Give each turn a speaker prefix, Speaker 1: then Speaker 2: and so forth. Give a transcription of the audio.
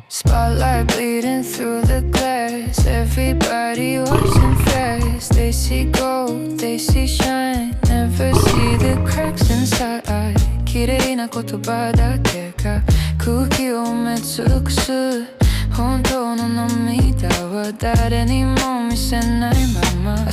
Speaker 1: Spotlight bleeding through the glass. Everybody watching fast. They see gold, they see shine. Never see the cracks inside. 綺麗な言葉だけが空気を埋め尽くす。本当の涙は誰にも見せないまま